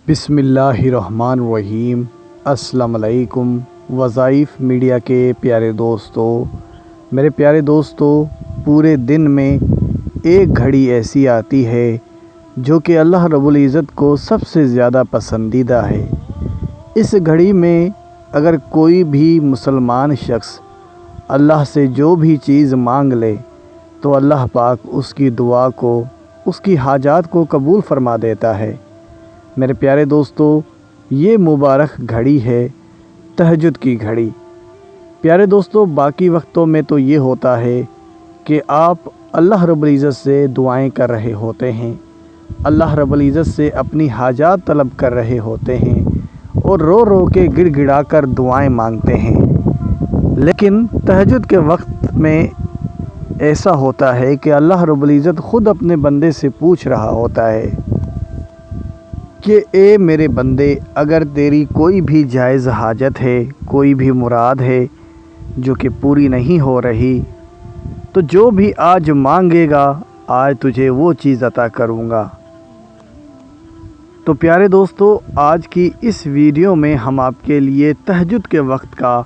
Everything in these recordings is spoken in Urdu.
بسم اللہ الرحمن الرحیم۔ السلام علیکم وظائف میڈیا کے پیارے دوستو، میرے پیارے دوستو، پورے دن میں ایک گھڑی ایسی آتی ہے جو کہ اللہ رب العزت کو سب سے زیادہ پسندیدہ ہے۔ اس گھڑی میں اگر کوئی بھی مسلمان شخص اللہ سے جو بھی چیز مانگ لے تو اللہ پاک اس کی دعا کو، اس کی حاجات کو قبول فرما دیتا ہے۔ میرے پیارے دوستو، یہ مبارک گھڑی ہے تہجد کی گھڑی۔ پیارے دوستو، باقی وقتوں میں تو یہ ہوتا ہے کہ آپ اللہ رب العزت سے دعائیں کر رہے ہوتے ہیں، اللہ رب العزت سے اپنی حاجات طلب کر رہے ہوتے ہیں اور رو رو کے گڑ گڑا کر دعائیں مانگتے ہیں۔ لیکن تہجد کے وقت میں ایسا ہوتا ہے کہ اللہ رب العزت خود اپنے بندے سے پوچھ رہا ہوتا ہے کہ اے میرے بندے، اگر تیری کوئی بھی جائز حاجت ہے، کوئی بھی مراد ہے جو کہ پوری نہیں ہو رہی، تو جو بھی آج مانگے گا آج تجھے وہ چیز عطا کروں گا۔ تو پیارے دوستو، آج کی اس ویڈیو میں ہم آپ کے لیے تہجد کے وقت کا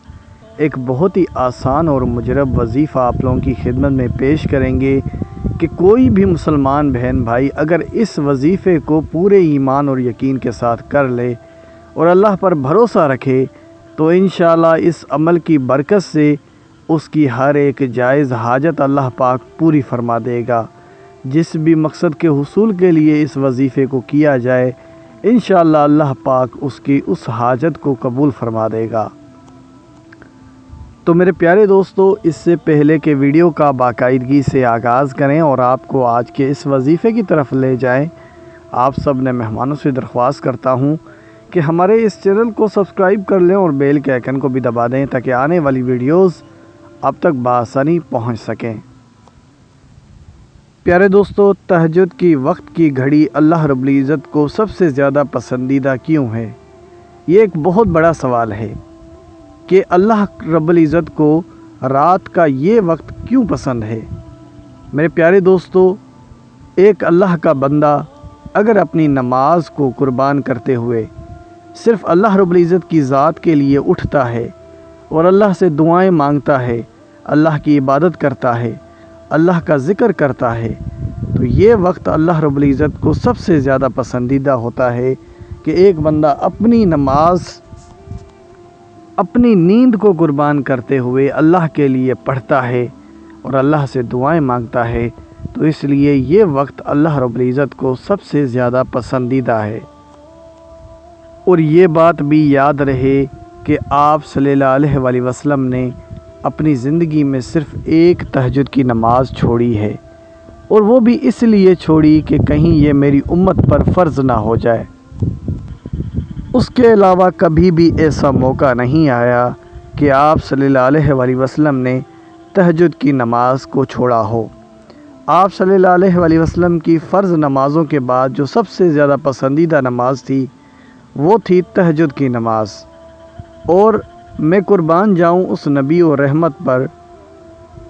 ایک بہت ہی آسان اور مجرب وظیفہ آپ لوگوں کی خدمت میں پیش کریں گے کہ کوئی بھی مسلمان بہن بھائی اگر اس وظیفے کو پورے ایمان اور یقین کے ساتھ کر لے اور اللہ پر بھروسہ رکھے تو انشاءاللہ اس عمل کی برکت سے اس کی ہر ایک جائز حاجت اللہ پاک پوری فرما دے گا۔ جس بھی مقصد کے حصول کے لیے اس وظیفے کو کیا جائے انشاءاللہ اللہ پاک اس کی اس حاجت کو قبول فرما دے گا۔ تو میرے پیارے دوستو، اس سے پہلے کہ ویڈیو کا باقاعدگی سے آغاز کریں اور آپ کو آج کے اس وظیفے کی طرف لے جائیں، آپ سب نے مہمانوں سے درخواست کرتا ہوں کہ ہمارے اس چینل کو سبسکرائب کر لیں اور بیل کے آئیکن کو بھی دبا دیں تاکہ آنے والی ویڈیوز اب تک بآسانی پہنچ سکیں۔ پیارے دوستو، تہجد کی وقت کی گھڑی اللہ رب العزت کو سب سے زیادہ پسندیدہ کیوں ہے؟ یہ ایک بہت بڑا سوال ہے کہ اللہ رب العزت کو رات کا یہ وقت کیوں پسند ہے۔ میرے پیارے دوستو، ایک اللہ کا بندہ اگر اپنی نماز کو قربان کرتے ہوئے صرف اللہ رب العزت کی ذات کے لیے اٹھتا ہے اور اللہ سے دعائیں مانگتا ہے، اللہ کی عبادت کرتا ہے، اللہ کا ذکر کرتا ہے، تو یہ وقت اللہ رب العزت کو سب سے زیادہ پسندیدہ ہوتا ہے کہ ایک بندہ اپنی نماز، اپنی نیند کو قربان کرتے ہوئے اللہ کے لیے پڑھتا ہے اور اللہ سے دعائیں مانگتا ہے، تو اس لیے یہ وقت اللہ رب العزت کو سب سے زیادہ پسندیدہ ہے۔ اور یہ بات بھی یاد رہے کہ آپ صلی اللہ علیہ وآلہ وسلم نے اپنی زندگی میں صرف ایک تہجد کی نماز چھوڑی ہے، اور وہ بھی اس لیے چھوڑی کہ کہیں یہ میری امت پر فرض نہ ہو جائے۔ اس کے علاوہ کبھی بھی ایسا موقع نہیں آیا کہ آپ صلی اللہ علیہ وآلہ وسلم نے تہجد کی نماز کو چھوڑا ہو۔ آپ صلی اللہ علیہ وآلہ وسلم کی فرض نمازوں کے بعد جو سب سے زیادہ پسندیدہ نماز تھی وہ تھی تہجد کی نماز، اور میں قربان جاؤں اس نبی و رحمت پر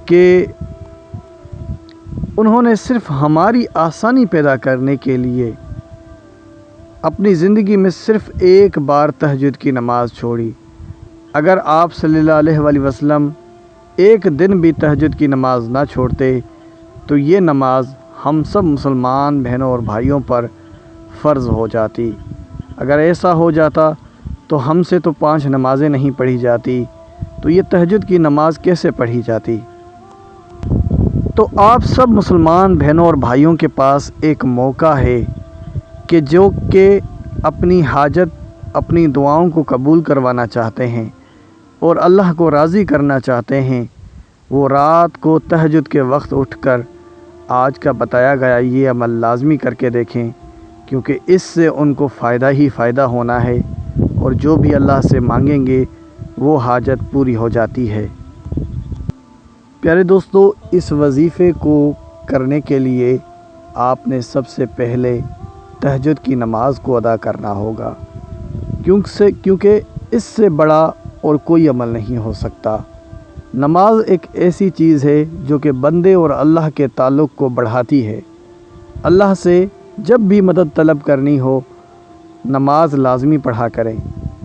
کہ انہوں نے صرف ہماری آسانی پیدا کرنے کے لیے اپنی زندگی میں صرف ایک بار تہجد کی نماز چھوڑی۔ اگر آپ صلی اللہ علیہ وآلہ وسلم ایک دن بھی تہجد کی نماز نہ چھوڑتے تو یہ نماز ہم سب مسلمان بہنوں اور بھائیوں پر فرض ہو جاتی۔ اگر ایسا ہو جاتا تو ہم سے تو 5 نمازیں نہیں پڑھی جاتی، تو یہ تہجد کی نماز کیسے پڑھی جاتی؟ تو آپ سب مسلمان بہنوں اور بھائیوں کے پاس ایک موقع ہے کہ جو کہ اپنی حاجت، اپنی دعاؤں کو قبول کروانا چاہتے ہیں اور اللہ کو راضی کرنا چاہتے ہیں، وہ رات کو تہجد کے وقت اٹھ کر آج کا بتایا گیا یہ عمل لازمی کر کے دیکھیں، کیونکہ اس سے ان کو فائدہ ہی فائدہ ہونا ہے اور جو بھی اللہ سے مانگیں گے وہ حاجت پوری ہو جاتی ہے۔ پیارے دوستو، اس وظیفے کو کرنے کے لیے آپ نے سب سے پہلے تہجد کی نماز کو ادا کرنا ہوگا، کیونکہ اس سے بڑا اور کوئی عمل نہیں ہو سکتا۔ نماز ایک ایسی چیز ہے جو کہ بندے اور اللہ کے تعلق کو بڑھاتی ہے۔ اللہ سے جب بھی مدد طلب کرنی ہو نماز لازمی پڑھا کریں۔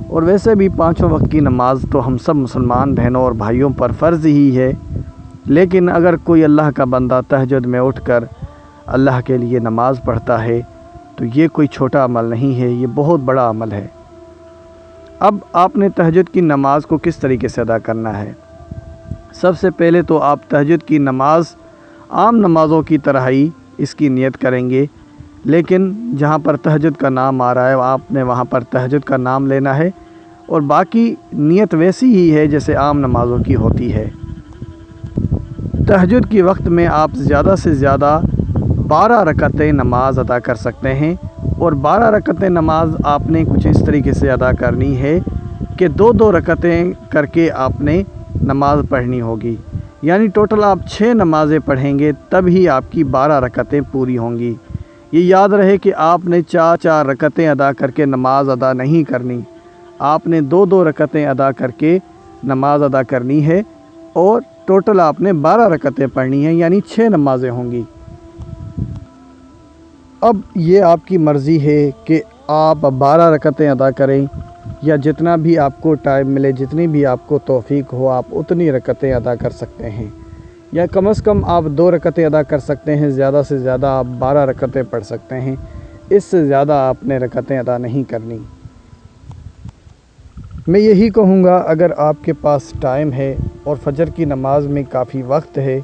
اور ویسے بھی 5 وقت کی نماز تو ہم سب مسلمان بہنوں اور بھائیوں پر فرض ہی ہے، لیکن اگر کوئی اللہ کا بندہ تہجد میں اٹھ کر اللہ کے لیے نماز پڑھتا ہے تو یہ کوئی چھوٹا عمل نہیں ہے، یہ بہت بڑا عمل ہے۔ اب آپ نے تہجد کی نماز کو کس طریقے سے ادا کرنا ہے؟ سب سے پہلے تو آپ تہجد کی نماز عام نمازوں کی طرح ہی اس کی نیت کریں گے، لیکن جہاں پر تہجد کا نام آ رہا ہے آپ نے وہاں پر تہجد کا نام لینا ہے، اور باقی نیت ویسی ہی ہے جیسے عام نمازوں کی ہوتی ہے۔ تہجد کے وقت میں آپ زیادہ سے زیادہ 12 رکعتیں نماز ادا کر سکتے ہیں، اور 12 رکعتیں نماز آپ نے کچھ اس طریقے سے ادا کرنی ہے کہ 2 رکعتیں کر کے آپ نے نماز پڑھنی ہوگی، یعنی ٹوٹل آپ 6 نمازیں پڑھیں گے تب ہی آپ کی 12 رکعتیں پوری ہوں گی۔ یہ یاد رہے کہ آپ نے 4 رکعتیں ادا کر کے نماز ادا نہیں کرنی، آپ نے 2 رکعتیں ادا کر کے نماز ادا کرنی ہے، اور ٹوٹل آپ نے 12 رکعتیں پڑھنی ہیں، یعنی 6 نمازیں ہوں گی۔ اب یہ آپ کی مرضی ہے کہ آپ 12 رکعتیں ادا کریں یا جتنا بھی آپ کو ٹائم ملے، جتنی بھی آپ کو توفیق ہو آپ اتنی رکعتیں ادا کر سکتے ہیں، یا کم از کم آپ 2 رکعتیں ادا کر سکتے ہیں، زیادہ سے زیادہ آپ 12 رکعتیں پڑھ سکتے ہیں، اس سے زیادہ آپ نے رکعتیں ادا نہیں کرنی۔ میں یہی کہوں گا اگر آپ کے پاس ٹائم ہے اور فجر کی نماز میں کافی وقت ہے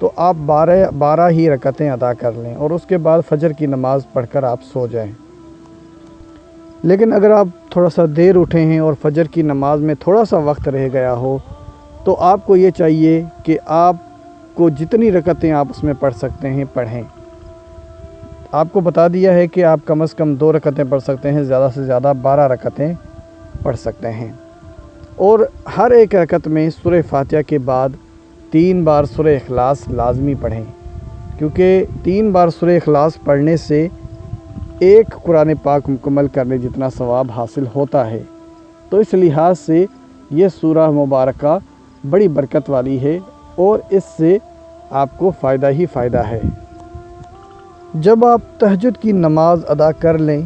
تو آپ 12 ہی رکعتیں ادا کر لیں، اور اس کے بعد فجر کی نماز پڑھ کر آپ سو جائیں۔ لیکن اگر آپ تھوڑا سا دیر اٹھے ہیں اور فجر کی نماز میں تھوڑا سا وقت رہ گیا ہو تو آپ کو یہ چاہیے کہ آپ کو جتنی رکعتیں آپ اس میں پڑھ سکتے ہیں پڑھیں۔ آپ کو بتا دیا ہے کہ آپ کم از کم 2 رکعتیں پڑھ سکتے ہیں، زیادہ سے زیادہ 12 رکعتیں پڑھ سکتے ہیں، اور ہر ایک رکعت میں سورہ فاتحہ کے بعد 3 بار سورہ اخلاص لازمی پڑھیں، کیونکہ 3 بار سورہ اخلاص پڑھنے سے ایک قرآن پاک مکمل کرنے جتنا ثواب حاصل ہوتا ہے، تو اس لحاظ سے یہ سورہ مبارکہ بڑی برکت والی ہے اور اس سے آپ کو فائدہ ہی فائدہ ہے۔ جب آپ تہجد کی نماز ادا کر لیں،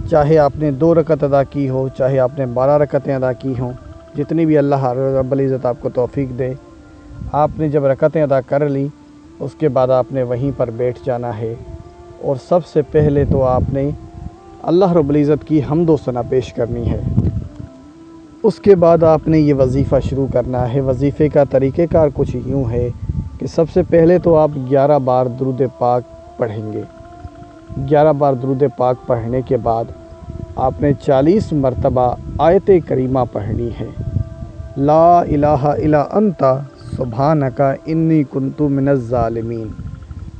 چاہے آپ نے 2 رکعت ادا کی ہو، چاہے آپ نے 12 رکعتیں ادا کی ہوں، جتنی بھی اللہ رب العزت آپ کو توفیق دے، آپ نے جب رکعتیں ادا کر لیں اس کے بعد آپ نے وہیں پر بیٹھ جانا ہے، اور سب سے پہلے تو آپ نے اللہ رب العزت کی حمد و ثنا پیش کرنی ہے۔ اس کے بعد آپ نے یہ وظیفہ شروع کرنا ہے۔ وظیفے کا طریقہ کار کچھ یوں ہے کہ سب سے پہلے تو آپ 11 بار درود پاک پڑھیں گے۔ 11 بار درود پاک پڑھنے کے بعد آپ نے 40 مرتبہ آیت کریمہ پڑھنی ہے، لا الہ الا انت سبحانک انی کنت من الظالمین،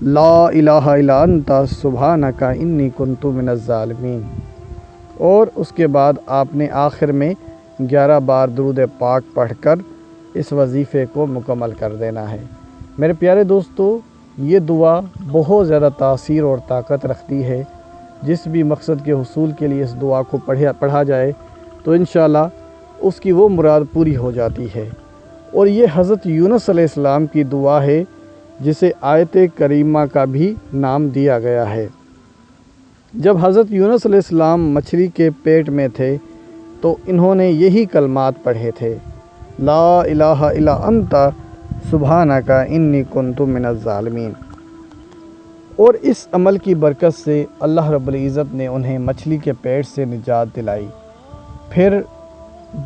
لا الہ الا انت سبحانک انی کنت من الظالمین۔ اور اس کے بعد آپ نے آخر میں 11 بار درود پاک پڑھ کر اس وظیفے کو مکمل کر دینا ہے۔ میرے پیارے دوستو، یہ دعا بہت زیادہ تاثیر اور طاقت رکھتی ہے۔ جس بھی مقصد کے حصول کے لیے اس دعا کو پڑھا جائے تو انشاءاللہ اس کی وہ مراد پوری ہو جاتی ہے۔ اور یہ حضرت یونس علیہ السلام کی دعا ہے جسے آیت کریمہ کا بھی نام دیا گیا ہے۔ جب حضرت یونس علیہ السلام مچھلی کے پیٹ میں تھے تو انہوں نے یہی کلمات پڑھے تھے، لا الہ الا انت سبحانک انی کنت من الظالمین۔ اور اس عمل کی برکت سے اللہ رب العزت نے انہیں مچھلی کے پیٹ سے نجات دلائی۔ پھر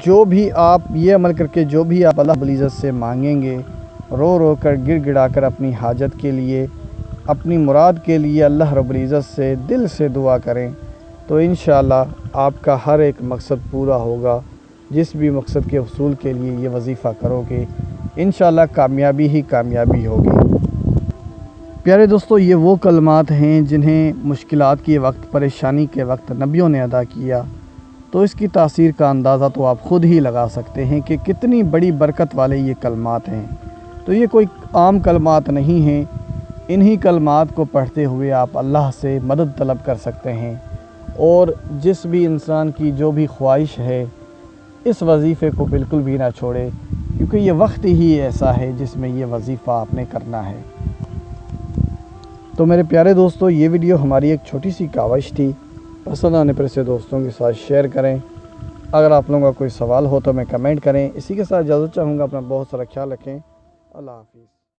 جو بھی آپ یہ عمل کر کے جو بھی آپ اللہ رب العزت سے مانگیں گے، رو رو کر گڑ گڑا کر اپنی حاجت کے لیے، اپنی مراد کے لیے اللہ رب العزت سے دل سے دعا کریں تو انشاءاللہ آپ کا ہر ایک مقصد پورا ہوگا۔ جس بھی مقصد کے حصول کے لیے یہ وظیفہ کرو گے انشاءاللہ کامیابی ہی کامیابی ہوگی۔ پیارے دوستو، یہ وہ کلمات ہیں جنہیں مشکلات کے وقت، پریشانی کے وقت نبیوں نے ادا کیا، تو اس کی تاثیر کا اندازہ تو آپ خود ہی لگا سکتے ہیں کہ کتنی بڑی برکت والے یہ کلمات ہیں۔ تو یہ کوئی عام کلمات نہیں ہیں، انہی کلمات کو پڑھتے ہوئے آپ اللہ سے مدد طلب کر سکتے ہیں، اور جس بھی انسان کی جو بھی خواہش ہے اس وظیفے کو بالکل بھی نہ چھوڑے، کیونکہ یہ وقت ہی ایسا ہے جس میں یہ وظیفہ آپ نے کرنا ہے۔ تو میرے پیارے دوستو، یہ ویڈیو ہماری ایک چھوٹی سی کاوش تھی پسند آنے پر اسے دوستوں کے ساتھ شیئر کریں۔ اگر آپ لوگوں کا کوئی سوال ہو تو میں کمنٹ کریں۔ اسی کے ساتھ اجازت چاہوں گا، اپنا بہت سارا خیال رکھیں۔ اللہ حافظ۔